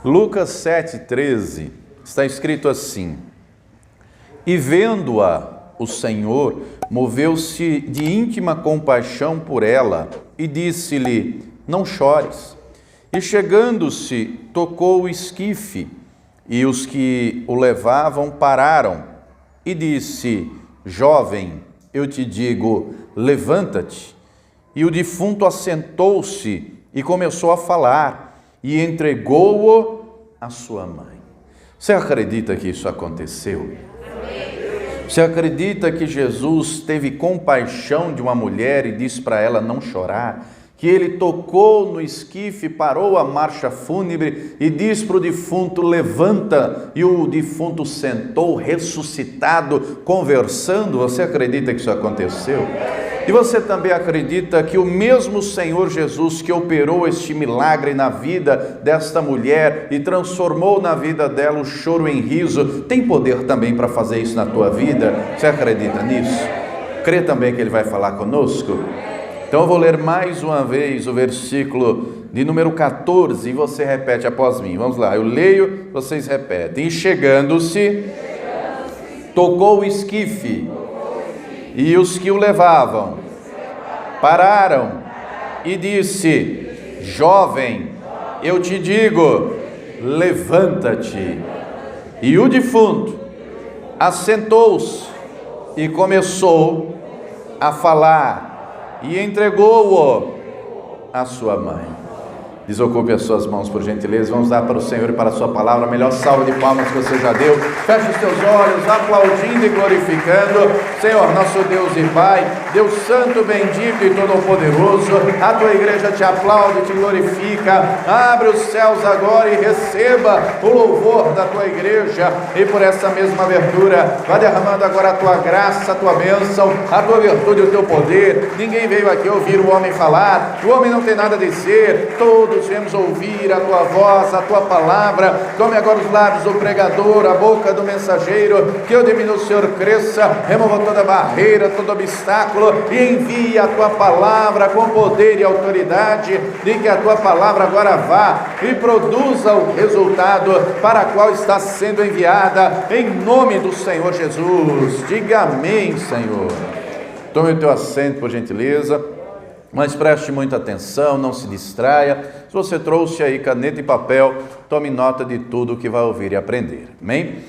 Lucas 7,13, está escrito assim: E vendo-a, o Senhor moveu-se de íntima compaixão por ela e disse-lhe: Não chores. E chegando-se, tocou o esquife, e os que o levavam pararam, e disse: Jovem, eu te digo, levanta-te. E o defunto assentou-se e começou a falar, e entregou-o à sua mãe. Você acredita que isso aconteceu? Você acredita que Jesus teve compaixão de uma mulher e disse para ela não chorar? Que ele tocou no esquife, parou a marcha fúnebre e disse para o defunto: levanta, e o defunto sentou ressuscitado, conversando? Você acredita que isso aconteceu? E você também acredita que o mesmo Senhor Jesus que operou este milagre na vida desta mulher e transformou na vida dela o choro em riso, tem poder também para fazer isso na tua vida? Você acredita nisso? Crê também que Ele vai falar conosco? Então eu vou ler mais uma vez o versículo de número 14 e você repete após mim. Vamos lá, eu leio, vocês repetem. E chegando-se, tocou o esquife, e os que o levavam pararam e disse: Jovem, eu te digo, levanta-te. E o defunto assentou-se e começou a falar, e entregou-o à sua mãe. Desocupe as suas mãos, por gentileza. Vamos dar para o Senhor e para a sua palavra a melhor salva de palmas que você já deu. Feche os teus olhos, aplaudindo e glorificando. Senhor, nosso Deus e Pai, Deus Santo, bendito e todo-poderoso, a tua igreja te aplaude e te glorifica. Abre os céus agora e receba o louvor da tua igreja. E por essa mesma abertura, vai derramando agora a tua graça, a tua bênção, a tua virtude e o teu poder. Ninguém veio aqui ouvir o homem falar. O homem não tem nada a dizer. Todos viemos ouvir a tua voz, a tua palavra. Tome agora os lábios do pregador, a boca do mensageiro, que eu diminua, o Senhor cresça, remova toda barreira, todo obstáculo, e envie a tua palavra com poder e autoridade, e que a tua palavra agora vá e produza o resultado para o qual está sendo enviada, em nome do Senhor Jesus. Diga amém, Senhor. Tome o teu assento, por gentileza. Mas preste muita atenção, não se distraia. Se você trouxe aí caneta e papel, tome nota de tudo que vai ouvir e aprender. Amém?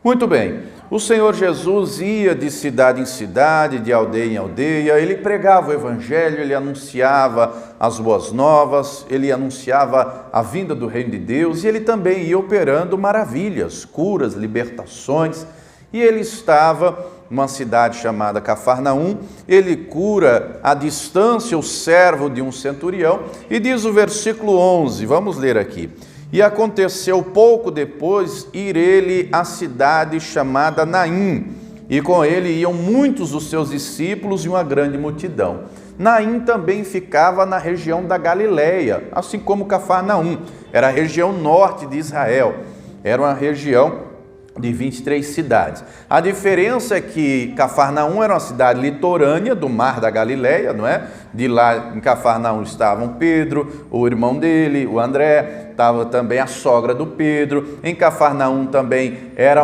Muito bem. O Senhor Jesus ia de cidade em cidade, de aldeia em aldeia. Ele pregava o evangelho, ele anunciava as boas novas, ele anunciava a vinda do reino de Deus, e ele também ia operando maravilhas, curas, libertações. E ele estava numa cidade chamada Cafarnaum. Ele cura à distância o servo de um centurião, e diz o versículo 11, vamos ler aqui: E aconteceu pouco depois ir ele à cidade chamada Naim, e com ele iam muitos dos seus discípulos e uma grande multidão. Naim também ficava na região da Galileia, assim como Cafarnaum, era a região norte de Israel, era uma região de 23 cidades. A diferença é que Cafarnaum era uma cidade litorânea do mar da Galileia, não é? De lá em Cafarnaum estavam Pedro, o irmão dele, o André, estava também a sogra do Pedro. Em Cafarnaum também era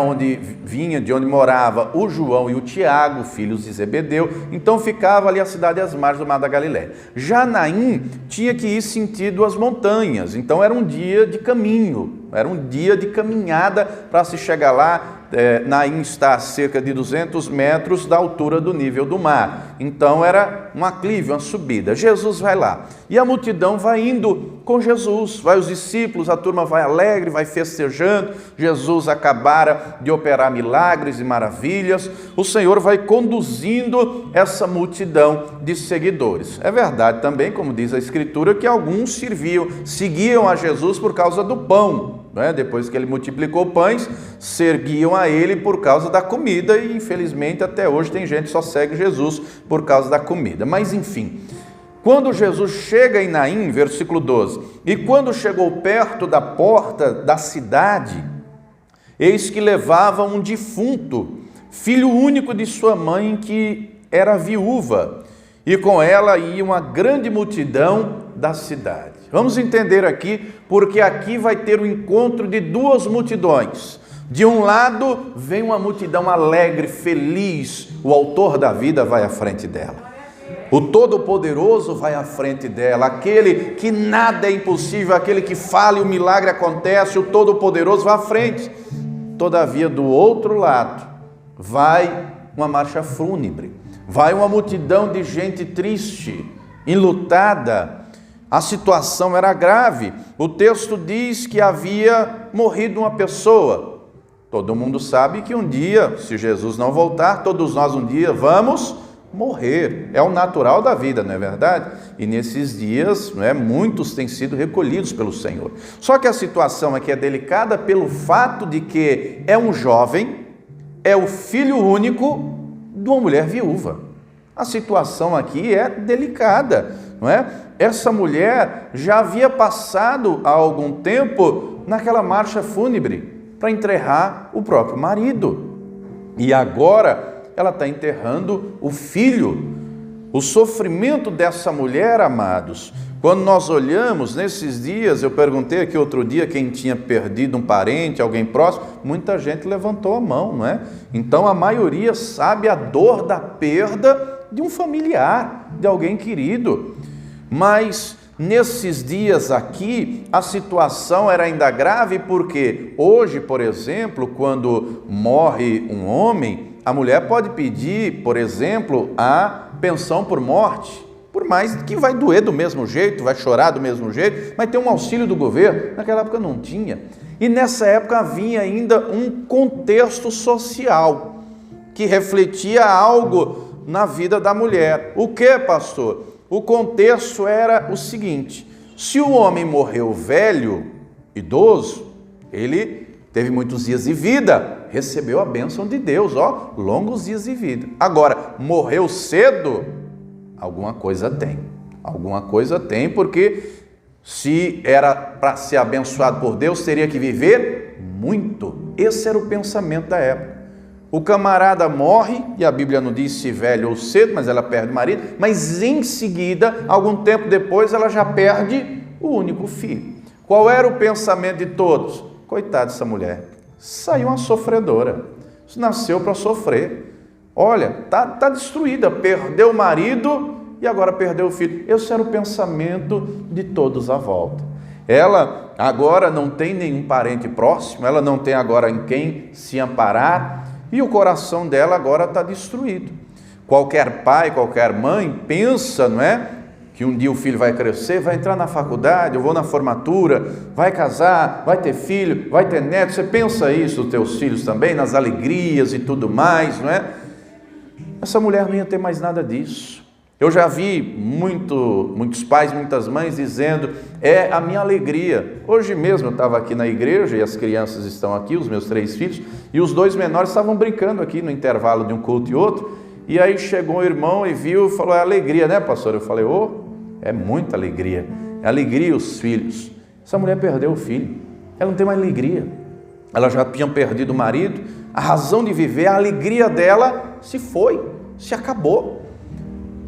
de onde morava o João e o Tiago, filhos de Zebedeu. Então ficava ali a cidade às margens do mar da Galileia. Já Naim tinha que ir sentido às montanhas, então era um dia de caminho, era um dia de caminhada para se chegar lá. Naim está a cerca de 200 metros da altura do nível do mar. Então era um aclive, uma subida. Jesus vai lá e a multidão vai indo com Jesus, vai os discípulos, a turma vai alegre, vai festejando. Jesus acabara de operar milagres e maravilhas. O Senhor vai conduzindo essa multidão de seguidores. É verdade também, como diz a Escritura, que alguns seguiam a Jesus por causa do pão. Depois que ele multiplicou pães, seguiam a ele por causa da comida, e infelizmente até hoje tem gente que só segue Jesus por causa da comida. Mas enfim, quando Jesus chega em Naim, versículo 12, e quando chegou perto da porta da cidade, eis que levava um defunto, filho único de sua mãe, que era viúva, e com ela ia uma grande multidão da cidade. Vamos entender aqui, porque aqui vai ter o encontro de duas multidões. De um lado vem uma multidão alegre, feliz, o autor da vida vai à frente dela. O Todo-Poderoso vai à frente dela, aquele que nada é impossível, aquele que fala e o milagre acontece, o Todo-Poderoso vai à frente. Todavia, do outro lado, vai uma marcha fúnebre, vai uma multidão de gente triste, enlutada. A situação era grave. O texto diz que havia morrido uma pessoa. Todo mundo sabe que um dia, se Jesus não voltar, todos nós um dia vamos morrer. É o natural da vida, não é verdade? E nesses dias, muitos têm sido recolhidos pelo Senhor. Só que a situação aqui é delicada pelo fato de que é um jovem, é o filho único de uma mulher viúva. A situação aqui é delicada, não é? Essa mulher já havia passado há algum tempo naquela marcha fúnebre para enterrar o próprio marido. E agora ela está enterrando o filho. O sofrimento dessa mulher, amados, quando nós olhamos nesses dias, eu perguntei aqui outro dia quem tinha perdido um parente, alguém próximo, muita gente levantou a mão, não é? Então a maioria sabe a dor da perda de um familiar, de alguém querido. Mas nesses dias aqui, a situação era ainda grave porque hoje, por exemplo, quando morre um homem, a mulher pode pedir, por exemplo, a pensão por morte, por mais que vai doer do mesmo jeito, vai chorar do mesmo jeito, mas tem um auxílio do governo. Naquela época não tinha. E nessa época havia ainda um contexto social que refletia algo na vida da mulher. O que, pastor? O contexto era o seguinte: se o homem morreu velho, idoso, ele teve muitos dias de vida, recebeu a bênção de Deus, longos dias de vida. Agora, morreu cedo, alguma coisa tem, porque se era para ser abençoado por Deus, teria que viver muito. Esse era o pensamento da época. O camarada morre, e a Bíblia não diz se velho ou cedo, mas ela perde o marido, mas em seguida, algum tempo depois, ela já perde o único filho. Qual era o pensamento de todos? Coitada dessa mulher, saiu uma sofredora, nasceu para sofrer. Olha, tá destruída, perdeu o marido e agora perdeu o filho. Esse era o pensamento de todos à volta. Ela agora não tem nenhum parente próximo, ela não tem agora em quem se amparar, e o coração dela agora está destruído. Qualquer pai, qualquer mãe pensa, não é? Que um dia o filho vai crescer, vai entrar na faculdade, eu vou na formatura, vai casar, vai ter filho, vai ter neto. Você pensa isso, os teus filhos também, nas alegrias e tudo mais, não é? Essa mulher não ia ter mais nada disso. Eu já vi muitos pais, muitas mães dizendo, é a minha alegria. Hoje mesmo eu estava aqui na igreja e as crianças estão aqui, os meus 3 filhos, e os 2 menores estavam brincando aqui no intervalo de um culto e outro, e aí chegou um irmão e viu e falou, é alegria, né, pastor? Eu falei, é muita alegria, é alegria os filhos. Essa mulher perdeu o filho, ela não tem mais alegria, ela já tinha perdido o marido, a razão de viver, a alegria dela se foi, se acabou.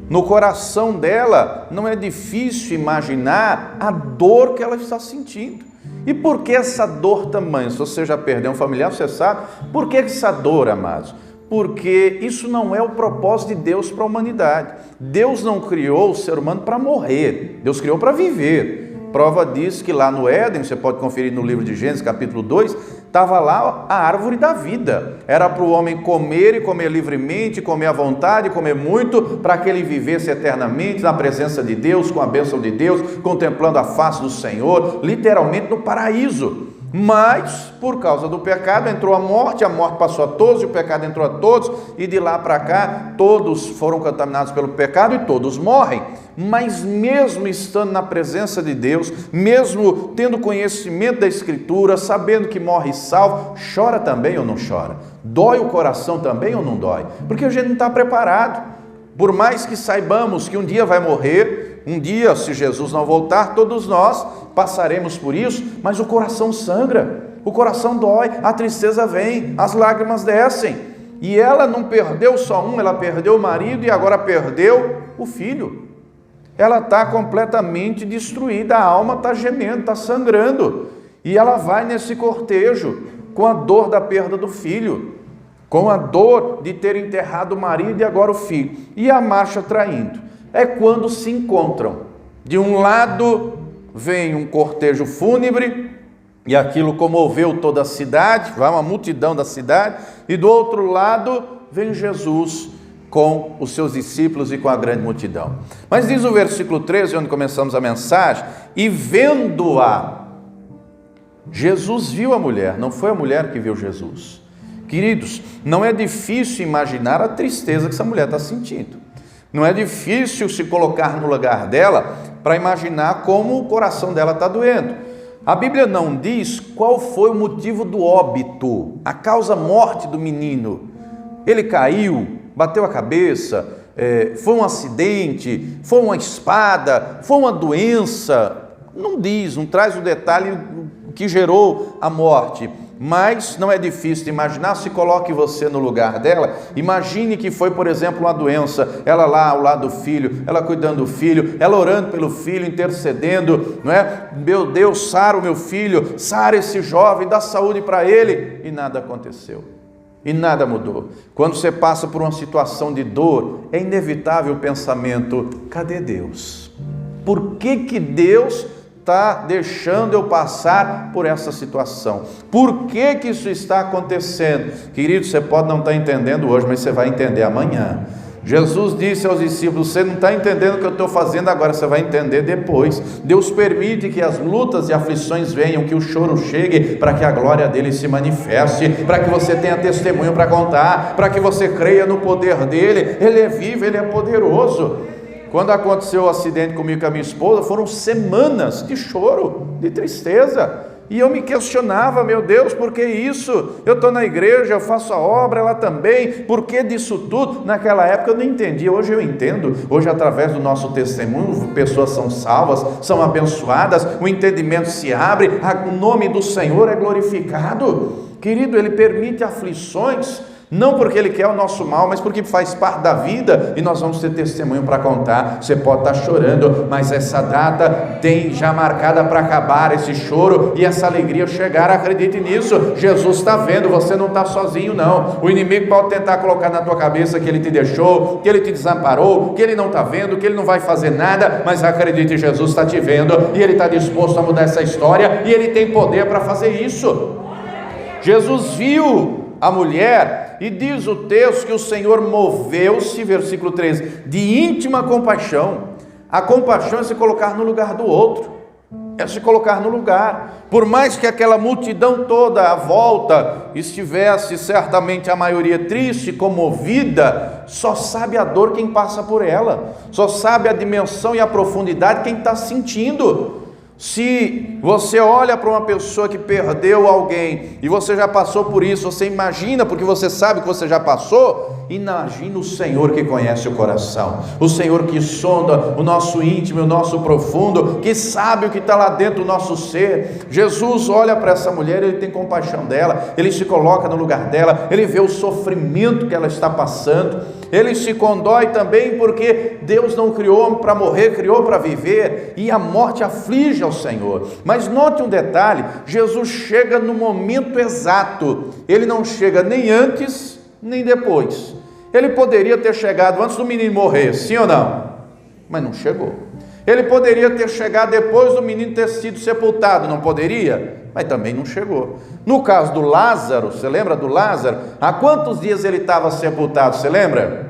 No coração dela não é difícil imaginar a dor que ela está sentindo. E por que essa dor tamanha? Se você já perdeu um familiar, você sabe. Por que essa dor, amados? Porque isso não é o propósito de Deus para a humanidade. Deus não criou o ser humano para morrer, Deus criou para viver. Prova disso que lá no Éden, você pode conferir no livro de Gênesis, capítulo 2, estava lá a árvore da vida. Era para o homem comer e comer livremente, comer à vontade, comer muito, para que ele vivesse eternamente na presença de Deus, com a bênção de Deus, contemplando a face do Senhor, literalmente no paraíso. Mas, por causa do pecado, entrou a morte passou a todos, e o pecado entrou a todos, e de lá para cá, todos foram contaminados pelo pecado e todos morrem. Mas mesmo estando na presença de Deus, mesmo tendo conhecimento da Escritura, sabendo que morre salvo, chora também ou não chora? Dói o coração também ou não dói? Porque a gente não está preparado. Por mais que saibamos que um dia vai morrer, um dia, se Jesus não voltar, todos nós passaremos por isso, mas o coração sangra, o coração dói, a tristeza vem, as lágrimas descem. E ela não perdeu só ela perdeu o marido e agora perdeu o filho. ela está completamente destruída, a alma está gemendo, está sangrando. E ela vai nesse cortejo com a dor da perda do filho, com a dor de ter enterrado o marido e agora o filho. E a marcha traindo. É quando se encontram. De um lado vem um cortejo fúnebre, e aquilo comoveu toda a cidade, vai uma multidão da cidade, e do outro lado vem Jesus com os seus discípulos e com a grande multidão. Mas diz o versículo 13, onde começamos a mensagem, e vendo-a, Jesus viu a mulher, não foi a mulher que viu Jesus. Queridos, não é difícil imaginar a tristeza que essa mulher está sentindo. Não é difícil se colocar no lugar dela para imaginar como o coração dela está doendo. A Bíblia não diz qual foi o motivo do óbito, a causa morte do menino. Ele caiu, bateu a cabeça, foi um acidente, foi uma espada, foi uma doença. Não diz, não traz o detalhe que gerou a morte. Mas não é difícil de imaginar, se coloque você no lugar dela, imagine que foi, por exemplo, uma doença, ela lá ao lado do filho, ela cuidando do filho, ela orando pelo filho, intercedendo, não é? Meu Deus, sara o meu filho, sara esse jovem, dá saúde para ele, e nada aconteceu, e nada mudou. Quando você passa por uma situação de dor, é inevitável o pensamento, cadê Deus? Por que Deus está deixando eu passar por essa situação? Por que isso está acontecendo? Querido, você pode não estar entendendo hoje, mas você vai entender amanhã. Jesus disse aos discípulos, você não está entendendo o que eu estou fazendo agora, você vai entender depois. Deus permite que as lutas e aflições venham, que o choro chegue, para que a glória dele se manifeste, para que você tenha testemunho para contar, para que você creia no poder dele. Ele é vivo, ele é poderoso. Quando aconteceu o acidente comigo e com a minha esposa, foram semanas de choro, de tristeza. E eu me questionava, meu Deus, por que isso? Eu estou na igreja, eu faço a obra, ela também, por que disso tudo? Naquela época eu não entendia, hoje eu entendo. Hoje, através do nosso testemunho, pessoas são salvas, são abençoadas, o entendimento se abre, o nome do Senhor é glorificado. Querido, Ele permite aflições, não porque Ele quer o nosso mal, mas porque faz parte da vida, e nós vamos ter testemunho para contar. Você pode estar chorando, mas essa data tem já marcada para acabar esse choro e essa alegria chegar. Acredite nisso, Jesus está vendo, você não está sozinho não. O inimigo pode tentar colocar na tua cabeça que ele te deixou, que ele te desamparou, que ele não está vendo, que ele não vai fazer nada, mas acredite, Jesus está te vendo, e ele está disposto a mudar essa história, e ele tem poder para fazer isso. Jesus viu a mulher, e diz o texto que o Senhor moveu-se, versículo 13, de íntima compaixão. A compaixão é se colocar no lugar do outro, é se colocar no lugar. Por mais que aquela multidão toda à volta estivesse certamente a maioria triste, comovida, só sabe a dor quem passa por ela, só sabe a dimensão e a profundidade quem está sentindo. Se você olha para uma pessoa que perdeu alguém e você já passou por isso, você imagina, porque você sabe que você já passou, imagina o Senhor que conhece o coração, o Senhor que sonda o nosso íntimo, o nosso profundo, que sabe o que está lá dentro do nosso ser. Jesus olha para essa mulher, ele tem compaixão dela, ele se coloca no lugar dela, ele vê o sofrimento que ela está passando, ele se condói também, porque Deus não criou homem para morrer, criou para viver, e a morte aflige ao Senhor. Mas note um detalhe, Jesus chega no momento exato, ele não chega nem antes, nem depois. Ele poderia ter chegado antes do menino morrer, sim ou não? Mas não chegou. Ele poderia ter chegado depois do menino ter sido sepultado, não poderia? Mas também não chegou. No caso do Lázaro, você lembra do Lázaro? Há quantos dias ele estava sepultado, você lembra?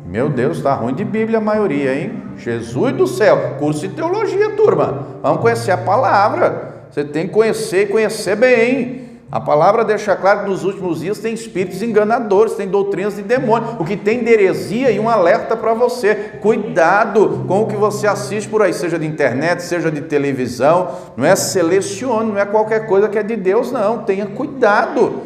Meu Deus, está ruim de Bíblia a maioria, hein? Jesus do céu, curso de teologia, turma. Vamos conhecer a palavra. Você tem que conhecer e conhecer bem. A palavra deixa claro que nos últimos dias tem espíritos enganadores, tem doutrinas de demônio, o que tem de heresia, e um alerta para você. Cuidado com o que você assiste por aí, seja de internet, seja de televisão. Não é selecione, não é qualquer coisa que é de Deus, não. Tenha cuidado,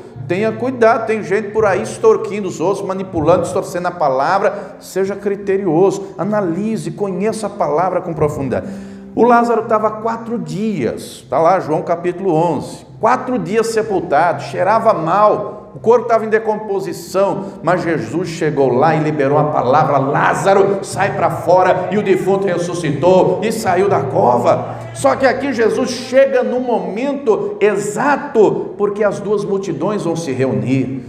tem gente por aí extorquindo os outros, manipulando, distorcendo a palavra. Seja criterioso, analise, conheça a palavra com profundidade. O Lázaro estava 4 dias, está lá João capítulo 11, 4 dias sepultado, cheirava mal, O corpo estava em decomposição, mas Jesus chegou lá e liberou a palavra: Lázaro, sai para fora, e o defunto ressuscitou e saiu da cova. Só que aqui Jesus chega no momento exato, porque as duas multidões vão se reunir.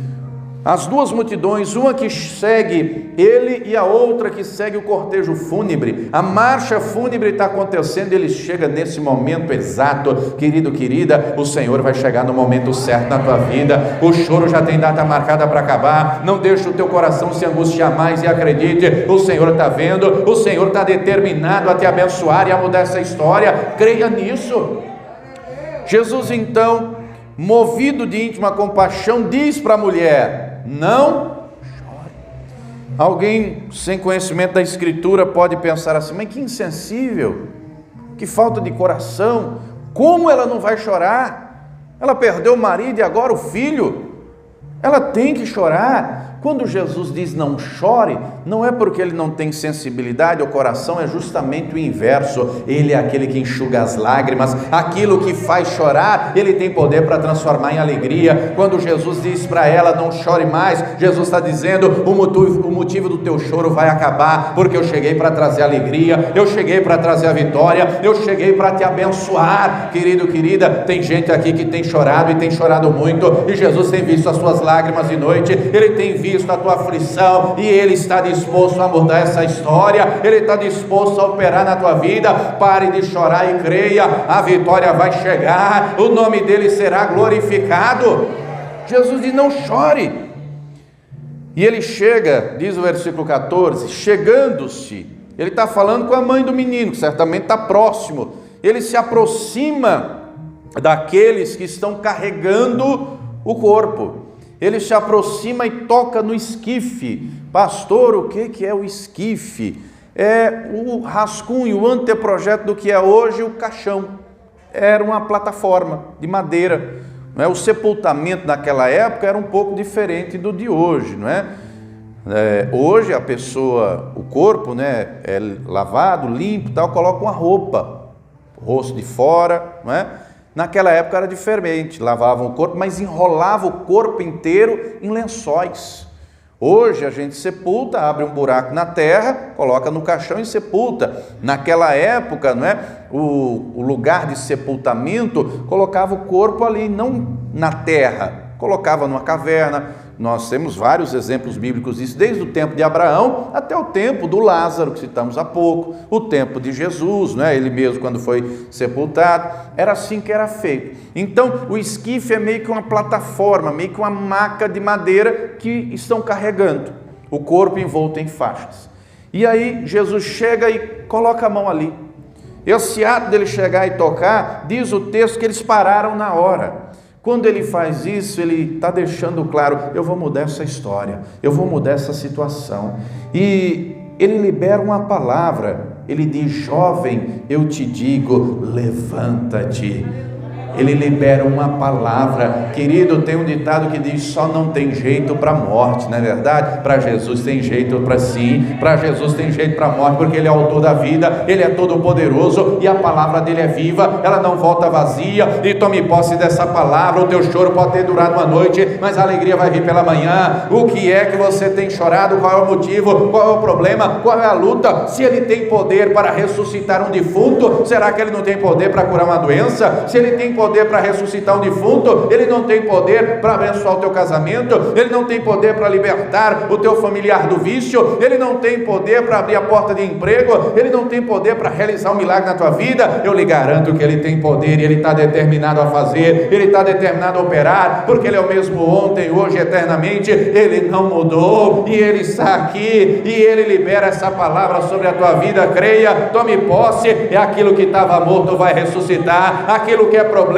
As duas multidões, uma que segue ele e a outra que segue o cortejo fúnebre. A marcha fúnebre está acontecendo, ele chega nesse momento exato. Querido, querida, o Senhor vai chegar no momento certo na tua vida. O choro já tem data marcada para acabar. Não deixe o teu coração se angustiar mais e acredite, o Senhor está vendo, o Senhor está determinado a te abençoar e a mudar essa história. Creia nisso. Jesus então, movido de íntima compaixão, diz para a mulher: não chore. Alguém sem conhecimento da Escritura pode pensar assim: mas que insensível, que falta de coração, como ela não vai chorar? Ela perdeu o marido e agora o filho, ela tem que chorar. Quando Jesus diz não chore, não é porque ele não tem sensibilidade ao coração, é justamente o inverso. Ele é aquele que enxuga as lágrimas, aquilo que faz chorar, ele tem poder para transformar em alegria. Quando Jesus diz para ela não chore mais, Jesus está dizendo: o motivo do teu choro vai acabar, porque eu cheguei para trazer alegria, eu cheguei para trazer a vitória, eu cheguei para te abençoar. Querido, querida, tem gente aqui que tem chorado e tem chorado muito, e Jesus tem visto as suas lágrimas de noite, ele tem visto a tua aflição, e ele está disposto a mudar essa história, ele está disposto a operar na tua vida. Pare de chorar e creia, a vitória vai chegar, o nome dele será glorificado. Jesus diz: não chore. E ele chega, diz o versículo 14, chegando-se, ele está falando com a mãe do menino, que certamente está próximo, ele se aproxima daqueles que estão carregando o corpo. Ele se aproxima e toca no esquife. Pastor, o que é o esquife? É o rascunho, o anteprojeto do que é hoje o caixão. Era uma plataforma de madeira. Não é? O sepultamento naquela época era um pouco diferente do de hoje. Não é? Hoje a pessoa, o corpo, né, é lavado, limpo, tal, coloca uma roupa, o rosto de fora, não é? Naquela época era diferente, lavavam o corpo, mas enrolava o corpo inteiro em lençóis. Hoje a gente sepulta, abre um buraco na terra, coloca no caixão e sepulta. Naquela época, não é? O lugar de sepultamento colocava o corpo ali, não na terra, colocava numa caverna. Nós temos vários exemplos bíblicos disso, desde o tempo de Abraão até o tempo do Lázaro, que citamos há pouco, o tempo de Jesus, né? Ele mesmo quando foi sepultado, era assim que era feito. Então o esquife é meio que uma plataforma, meio que uma maca de madeira que estão carregando o corpo envolto em faixas. E aí Jesus chega e coloca a mão ali. Esse ato dele chegar e tocar, diz o texto que eles pararam na hora. Quando ele faz isso, ele está deixando claro: eu vou mudar essa história, eu vou mudar essa situação. E ele libera uma palavra, ele diz: jovem, eu te digo, levanta-te. Ele libera uma palavra. Querido, tem um ditado que diz: só não tem jeito para a morte, não é verdade? Para Jesus tem jeito para sim, para Jesus tem jeito para a morte, porque Ele é o autor da vida, Ele é todo poderoso e a palavra dele é viva, ela não volta vazia. E tome posse dessa palavra. O teu choro pode ter durado uma noite, mas a alegria vai vir pela manhã. O que é que você tem chorado? Qual é o motivo? Qual é o problema? Qual é a luta? Se Ele tem poder para ressuscitar um defunto, será que Ele não tem poder para curar uma doença? Se Ele tem poder para ressuscitar um defunto, Ele não tem poder para abençoar o teu casamento? Ele não tem poder para libertar o teu familiar do vício? Ele não tem poder para abrir a porta de emprego? Ele não tem poder para realizar um milagre na tua vida? Eu lhe garanto que Ele tem poder, e Ele está determinado a fazer, Ele está determinado a operar, porque Ele é o mesmo ontem, hoje, eternamente. Ele não mudou, e Ele está aqui, e Ele libera essa palavra sobre a tua vida. Creia, tome posse. É aquilo que estava morto vai ressuscitar, aquilo que é problema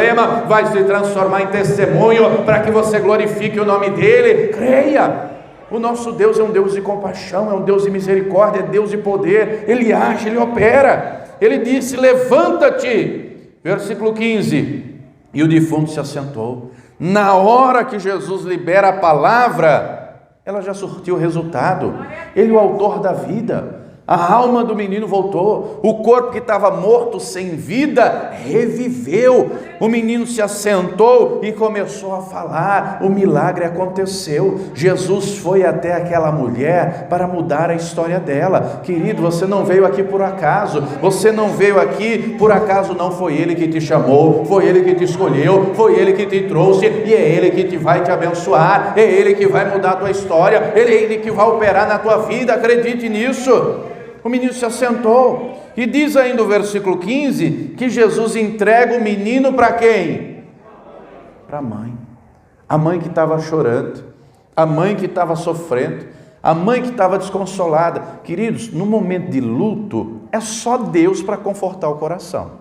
vai se transformar em testemunho para que você glorifique o nome dele. Creia. O nosso Deus é um Deus de compaixão, é um Deus de misericórdia, é Deus de poder. Ele age, Ele opera. Ele disse: levanta-te. Versículo 15. E o defunto se assentou. Na hora que Jesus libera a palavra, ela já surtiu resultado. Ele é o autor da vida. A alma do menino voltou, o corpo que estava morto, sem vida, reviveu. O menino se assentou e começou a falar. O milagre aconteceu. Jesus foi até aquela mulher para mudar a história dela. Querido, você não veio aqui por acaso. Você não veio aqui por acaso, não. Foi Ele que te chamou, foi Ele que te escolheu, foi Ele que te trouxe, e é Ele que vai te abençoar, é Ele que vai mudar a tua história, é Ele que vai operar na tua vida. Acredite nisso. O menino se assentou, e diz ainda o versículo 15, que Jesus entrega o menino para quem? Para a mãe que estava chorando, a mãe que estava sofrendo, a mãe que estava desconsolada. Queridos, no momento de luto, é só Deus para confortar o coração.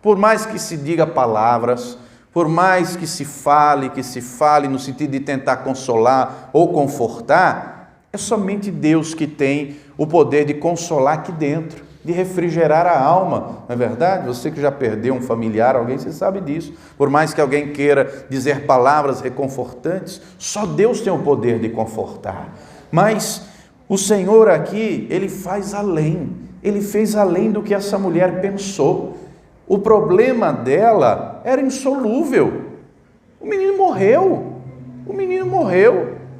Por mais que se diga palavras, por mais que se fale no sentido de tentar consolar ou confortar, é somente Deus que tem o poder de consolar aqui dentro, de refrigerar a alma, não é verdade? Você que já perdeu um familiar, alguém, você sabe disso. Por mais que alguém queira dizer palavras reconfortantes, só Deus tem o poder de confortar. Mas o Senhor aqui, Ele faz além, Ele fez além do que essa mulher pensou. O problema dela era insolúvel. O menino morreu,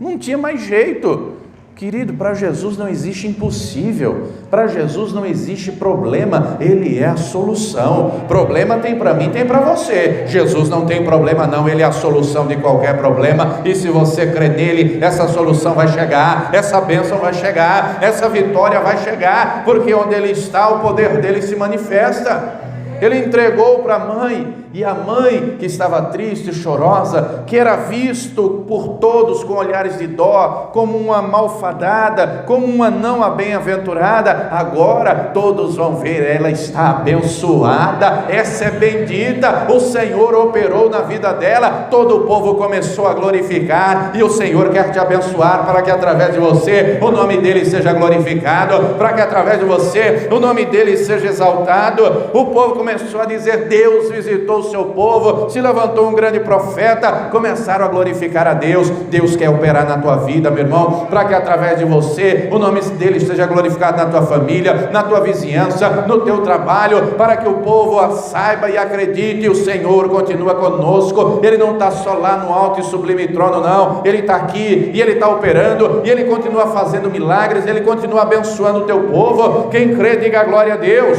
não tinha mais jeito. Querido, para Jesus não existe impossível, para Jesus não existe problema, Ele é a solução. Problema tem para mim, tem para você. Jesus não tem problema não, Ele é a solução de qualquer problema, e se você crê nele, essa solução vai chegar, essa bênção vai chegar, essa vitória vai chegar, porque onde Ele está, o poder dele se manifesta. Ele entregou para a mãe, e a mãe, que estava triste, chorosa, que era visto por todos com olhares de dó, como uma malfadada, como uma não bem-aventurada, agora todos vão ver, ela está abençoada, essa é bendita, o Senhor operou na vida dela, todo o povo começou a glorificar, e o Senhor quer te abençoar, para que através de você, o nome dele seja glorificado, para que através de você, o nome dele seja exaltado. O povo começou a dizer, Deus visitou o seu povo, se levantou um grande profeta, começaram a glorificar a Deus. Deus quer operar na tua vida, meu irmão, para que através de você, o nome dele seja glorificado na tua família, na tua vizinhança, no teu trabalho, para que o povo saiba e acredite, o Senhor continua conosco, Ele não está só lá no alto e sublime trono não, Ele está aqui, e Ele está operando, e Ele continua fazendo milagres, Ele continua abençoando o teu povo. Quem crê, diga glória a Deus.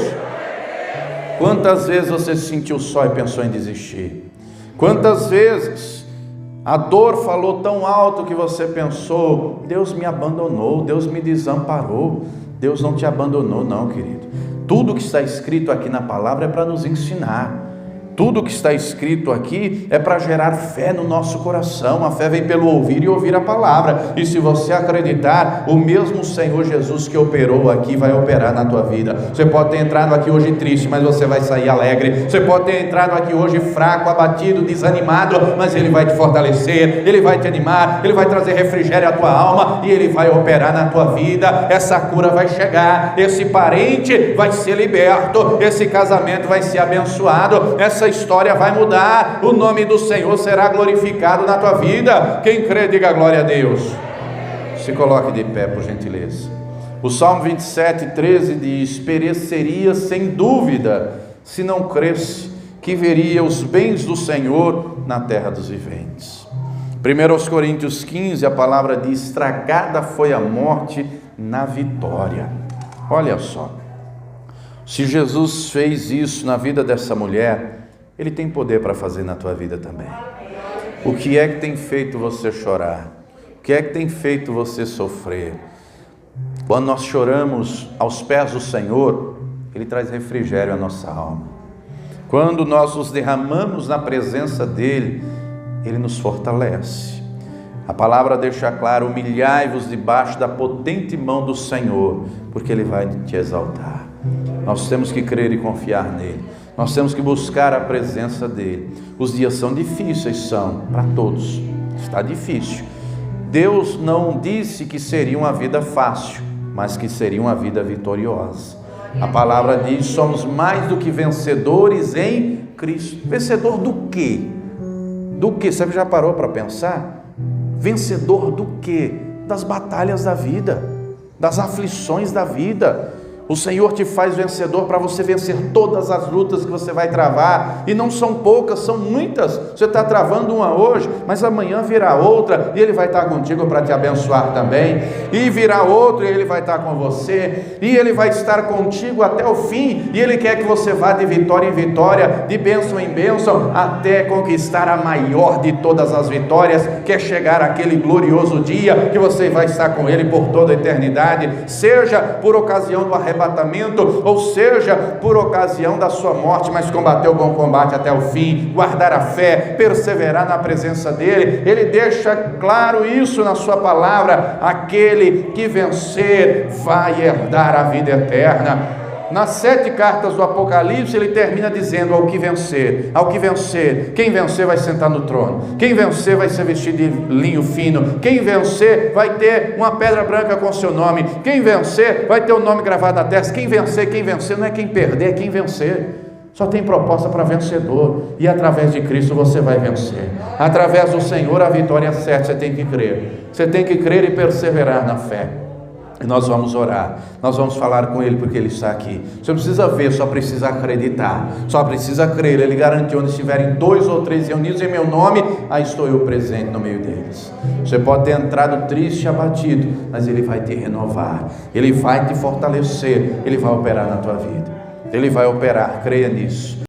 Quantas vezes você se sentiu só e pensou em desistir? Quantas vezes a dor falou tão alto que você pensou, Deus me abandonou, Deus me desamparou? Deus não te abandonou não, querido. Tudo que está escrito aqui na palavra é para nos ensinar. Tudo que está escrito aqui é para gerar fé no nosso coração. A fé vem pelo ouvir e ouvir a palavra. E se você acreditar, o mesmo Senhor Jesus que operou aqui vai operar na tua vida. Você pode ter entrado aqui hoje triste, mas você vai sair alegre. Você pode ter entrado aqui hoje fraco, abatido, desanimado, mas Ele vai te fortalecer, Ele vai te animar, Ele vai trazer refrigério à tua alma e Ele vai operar na tua vida. Essa cura vai chegar, esse parente vai ser liberto, esse casamento vai ser abençoado, essa história vai mudar, o nome do Senhor será glorificado na tua vida. Quem crê, diga glória a Deus. Se coloque de pé, por gentileza. O Salmo 27:13 diz, pereceria sem dúvida, se não cresce, que veria os bens do Senhor na terra dos viventes. 1 Coríntios 15, a palavra diz, estragada foi a morte na vitória. Olha só, se Jesus fez isso na vida dessa mulher, Ele tem poder para fazer na tua vida também. O que é que tem feito você chorar? O que é que tem feito você sofrer? Quando nós choramos aos pés do Senhor, Ele traz refrigério à nossa alma. Quando nós nos derramamos na presença dEle, Ele nos fortalece. A palavra deixa claro, humilhai-vos debaixo da potente mão do Senhor, porque Ele vai te exaltar. Nós temos que crer e confiar nele. Nós temos que buscar a presença dele. Os dias são difíceis, são para todos. Está difícil. Deus não disse que seria uma vida fácil, mas que seria uma vida vitoriosa. A palavra diz, somos mais do que vencedores em Cristo. Vencedor do quê? Do que? Você já parou para pensar? Vencedor do quê? Das batalhas da vida, das aflições da vida. O Senhor te faz vencedor para você vencer todas as lutas que você vai travar, e não são poucas, são muitas. Você está travando uma hoje, mas amanhã virá outra, e Ele vai estar contigo para te abençoar também, e virá outro, e Ele vai estar com você, e Ele vai estar contigo até o fim, e Ele quer que você vá de vitória em vitória, de bênção em bênção, até conquistar a maior de todas as vitórias, que é chegar aquele glorioso dia, que você vai estar com Ele por toda a eternidade, seja por ocasião do arrebatamento, ou seja, por ocasião da sua morte, mas combater o bom combate até o fim, guardar a fé, perseverar na presença dEle. Ele deixa claro isso na sua palavra: aquele que vencer vai herdar a vida eterna. Nas 7 cartas do Apocalipse, ele termina dizendo: ao que vencer, quem vencer vai sentar no trono, quem vencer vai ser vestido de linho fino, quem vencer vai ter uma pedra branca com seu nome, quem vencer vai ter o nome gravado na testa. Quem vencer não é quem perder, é quem vencer. Só tem proposta para vencedor, e através de Cristo você vai vencer. Através do Senhor a vitória é certa. Você tem que crer e perseverar na fé. E nós vamos orar, nós vamos falar com Ele, porque Ele está aqui. Você não precisa ver, só precisa acreditar, só precisa crer. Ele garantiu: onde estiverem 2 ou 3 reunidos em meu nome, aí estou eu presente no meio deles. Você pode ter entrado triste e abatido, mas Ele vai te renovar, Ele vai te fortalecer, Ele vai operar na tua vida, Ele vai operar, creia nisso.